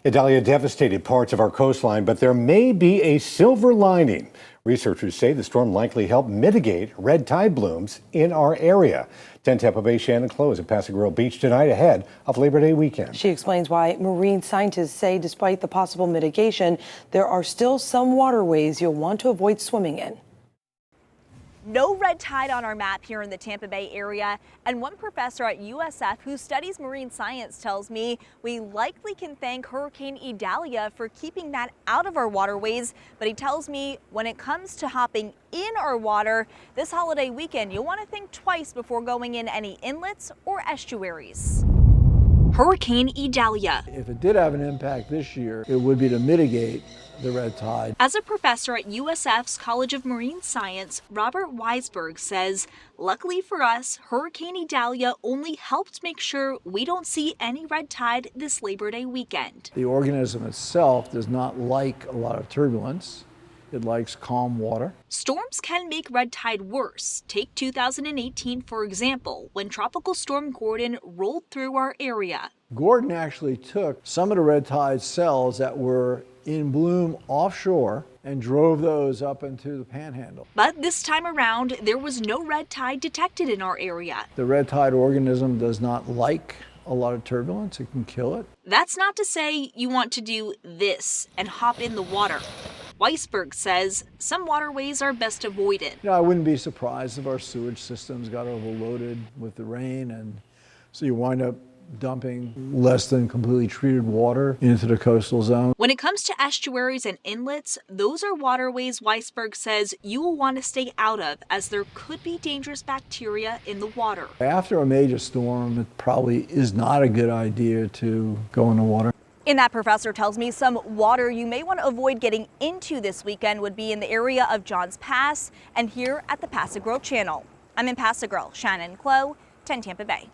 Idalia devastated parts of our coastline, but there may be a silver lining. Researchers say the storm likely helped mitigate red tide blooms in our area. 10 Tampa Bay Shannon Close at Paso Royal Beach tonight ahead of Labor Day weekend. She explains why marine scientists say despite the possible mitigation, there are still some waterways you'll want to avoid swimming in. No red tide on our map here in the Tampa Bay area, and one professor at USF who studies marine science tells me we likely can thank Hurricane Idalia for keeping that out of our waterways, but he tells me when it comes to hopping in our water this holiday weekend, you'll want to think twice before going in any inlets or estuaries. Hurricane Idalia. If it did have an impact this year, it would be to mitigate the red tide. As a professor at USF's College of Marine Science, Robert Weisberg says, luckily for us, Hurricane Idalia only helped make sure we don't see any red tide this Labor Day weekend. The organism itself does not like a lot of turbulence. It likes calm water. Storms can make red tide worse. Take 2018, for example, when Tropical Storm Gordon rolled through our area. Gordon actually took some of the red tide cells that were in bloom offshore and drove those up into the panhandle. But this time around, there was no red tide detected in our area. The red tide organism does not like a lot of turbulence. It can kill it. That's not to say you want to do this and hop in the water. Weisberg says some waterways are best avoided. I wouldn't be surprised if our sewage systems got overloaded with the rain, and so you wind up dumping less than completely treated water into the coastal zone. When it comes to estuaries and inlets, those are waterways Weisberg says you will want to stay out of, as there could be dangerous bacteria in the water. After a major storm, it probably is not a good idea to go in the water. And that professor tells me some water you may want to avoid getting into this weekend would be in the area of Johns Pass and here at the Paso Grove Channel. I'm in Paso Grove, Shannon Clow, 10 Tampa Bay.